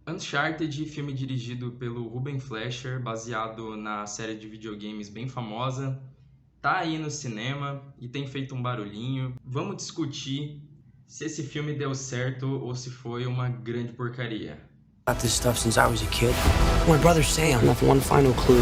Uncharted, filme dirigido pelo Ruben Fleischer, baseado na série de videogames bem famosa, tá aí no cinema e tem feito um barulhinho. Vamos discutir se esse filme deu certo ou se foi uma grande porcaria. About this stuff since I was a kid. My brothers say I'm left one final clue.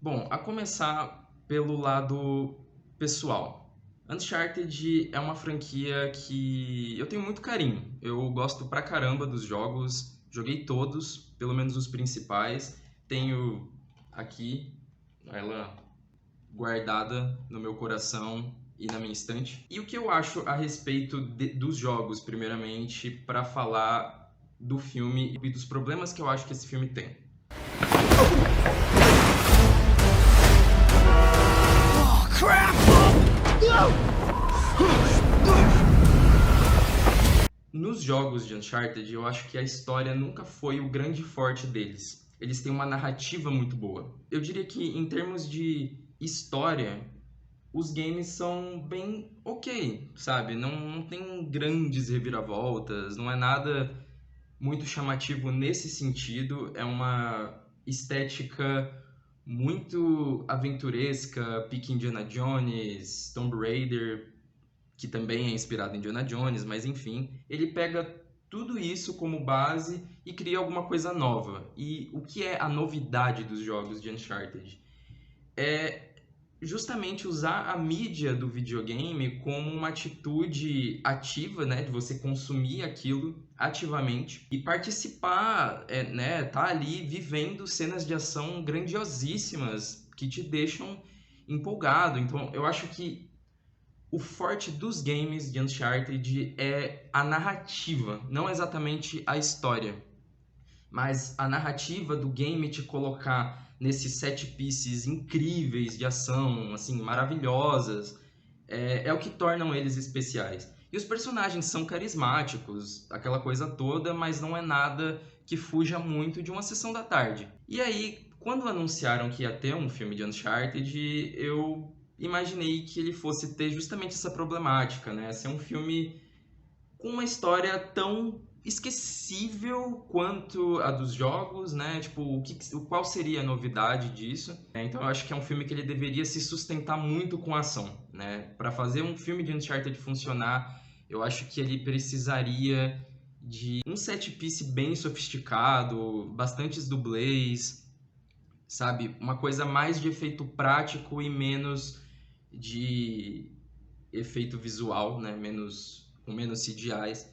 Bom, a começar pelo lado pessoal. Uncharted é uma franquia que eu tenho muito carinho. Eu gosto pra caramba dos jogos, joguei todos, pelo menos os principais. Tenho aqui ela guardada no meu coração e na minha estante. E o que eu acho a respeito dos jogos, primeiramente, pra falar do filme e dos problemas que eu acho que esse filme tem. Oh, crap! Nos jogos de Uncharted, eu acho que a história nunca foi o grande forte deles. Eles têm uma narrativa muito boa. Eu diria que, em termos de história, os games são bem ok, sabe? Não tem grandes reviravoltas, não é nada muito chamativo nesse sentido. É uma estética muito aventuresca, pique Indiana Jones, Tomb Raider, que também é inspirado em Indiana Jones, mas enfim, ele pega tudo isso como base e cria alguma coisa nova. E o que é a novidade dos jogos de Uncharted? É justamente usar a mídia do videogame como uma atitude ativa, né, de você consumir aquilo ativamente e participar, né, tá ali vivendo cenas de ação grandiosíssimas que te deixam empolgado. Então, eu acho que o forte dos games de Uncharted é a narrativa, não exatamente a história, mas a narrativa do game te colocar nesses set pieces incríveis de ação, assim, maravilhosas, é o que tornam eles especiais. E os personagens são carismáticos, aquela coisa toda, mas não é nada que fuja muito de uma sessão da tarde. E aí, quando anunciaram que ia ter um filme de Uncharted, eu imaginei que ele fosse ter justamente essa problemática, né? Ser um filme com uma história tão esquecível quanto a dos jogos, né? Tipo, qual seria a novidade disso? Então eu acho que é um filme que ele deveria se sustentar muito com a ação, né? Para fazer um filme de Uncharted funcionar, eu acho que ele precisaria de um set piece bem sofisticado, bastantes dublês, sabe? Uma coisa mais de efeito prático e menos de efeito visual, né? Com menos CGIs.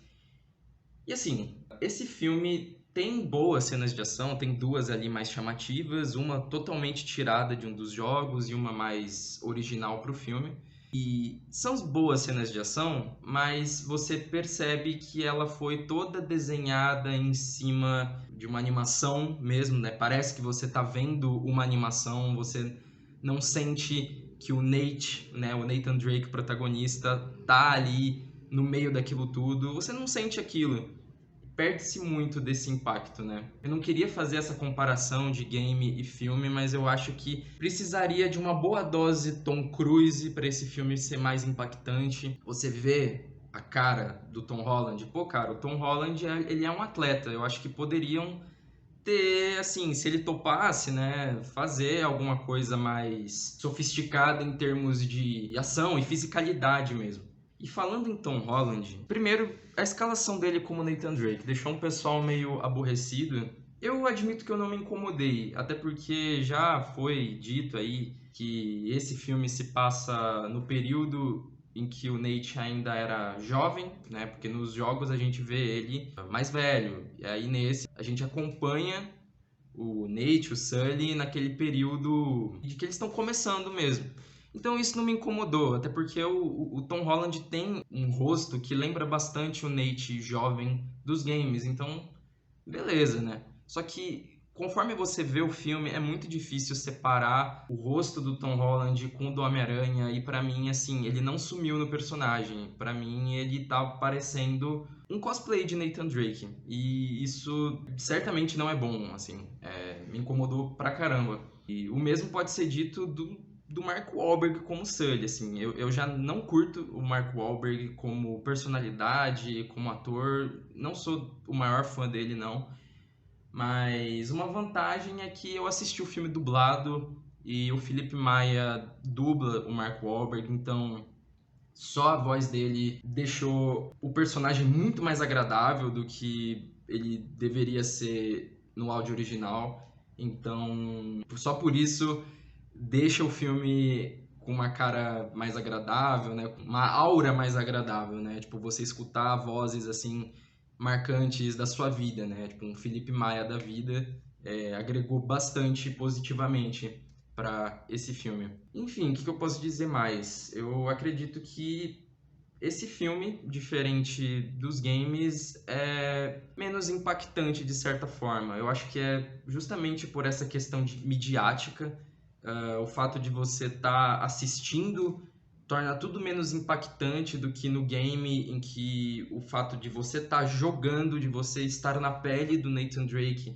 E assim, esse filme tem boas cenas de ação, tem duas ali mais chamativas, uma totalmente tirada de um dos jogos e uma mais original para o filme. E são boas cenas de ação, mas você percebe que ela foi toda desenhada em cima de uma animação mesmo, né? Parece que você está vendo uma animação, você não sente que o Nate, né, o Nathan Drake, protagonista, tá ali no meio daquilo tudo. Você não sente aquilo. Perde-se muito desse impacto, né? Eu não queria fazer essa comparação de game e filme, mas eu acho que precisaria de uma boa dose Tom Cruise para esse filme ser mais impactante. Você vê a cara do Tom Holland. Pô, cara, o Tom Holland, ele é um atleta. Eu acho que poderiam ter, assim, se ele topasse, né, fazer alguma coisa mais sofisticada em termos de ação e fisicalidade mesmo. E falando em Tom Holland, primeiro, a escalação dele como Nathan Drake deixou um pessoal meio aborrecido. Eu admito que eu não me incomodei, até porque já foi dito aí que esse filme se passa no período em que o Nate ainda era jovem, né? Porque nos jogos a gente vê ele mais velho. E aí nesse a gente acompanha o Nate, o Sully, naquele período de que eles estão começando mesmo. Então isso não me incomodou, até porque o Tom Holland tem um rosto que lembra bastante o Nate jovem dos games, então beleza, né? Só que conforme você vê o filme, é muito difícil separar o rosto do Tom Holland com o do Homem-Aranha, e pra mim, assim, ele não sumiu no personagem. Pra mim, ele tá parecendo um cosplay de Nathan Drake, e isso certamente não é bom, assim, me incomodou pra caramba. E o mesmo pode ser dito do Mark Wahlberg como Sully, assim. Eu já não curto o Mark Wahlberg como personalidade, como ator. Não sou o maior fã dele, não. Mas uma vantagem é que eu assisti o filme dublado e o Felipe Maia dubla o Mark Wahlberg, então só a voz dele deixou o personagem muito mais agradável do que ele deveria ser no áudio original. Então, só por isso deixa o filme com uma cara mais agradável, né? Com uma aura mais agradável, né? Tipo, você escutar vozes assim marcantes da sua vida, né? Tipo, um Felipe Maia da vida agregou bastante positivamente para esse filme. Enfim, o que eu posso dizer mais? Eu acredito que esse filme, diferente dos games, é menos impactante de certa forma. Eu acho que é justamente por essa questão de midiática, o fato de você estar assistindo torna tudo menos impactante do que no game, em que o fato de você estar jogando, de você estar na pele do Nathan Drake,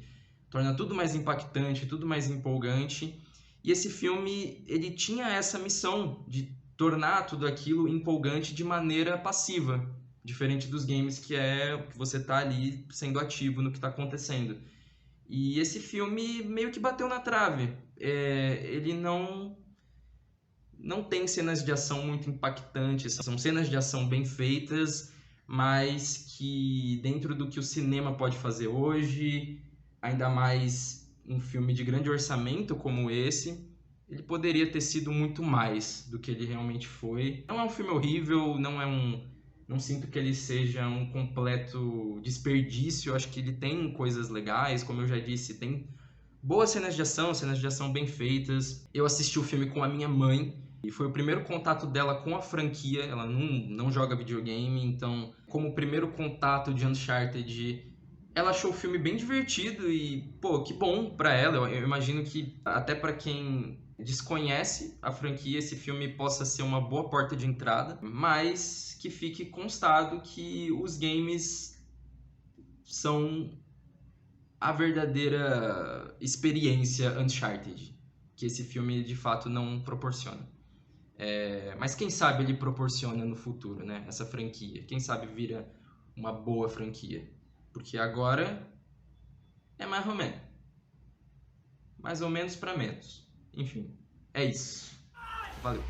torna tudo mais impactante, tudo mais empolgante. E esse filme, ele tinha essa missão de tornar tudo aquilo empolgante de maneira passiva, diferente dos games que é que você tá ali sendo ativo no que está acontecendo. E esse filme meio que bateu na trave. Ele não tem cenas de ação muito impactantes, são cenas de ação bem feitas, mas que dentro do que o cinema pode fazer hoje, ainda mais um filme de grande orçamento como esse, ele poderia ter sido muito mais do que ele realmente foi. Não é um filme horrível, não sinto que ele seja um completo desperdício, acho que ele tem coisas legais, como eu já disse, tem boas cenas de ação bem feitas. Eu assisti o filme com a minha mãe, e foi o primeiro contato dela com a franquia. Ela não joga videogame, então, como primeiro contato de Uncharted, ela achou o filme bem divertido e, pô, que bom pra ela. Eu imagino que até pra quem desconhece a franquia, esse filme possa ser uma boa porta de entrada, mas que fique constado que os games são a verdadeira experiência Uncharted, que esse filme de fato não proporciona. Mas quem sabe ele proporciona no futuro, né? Essa franquia. Quem sabe vira uma boa franquia. Porque agora é mais ou menos. Mais ou menos para menos. Enfim, é isso. Valeu.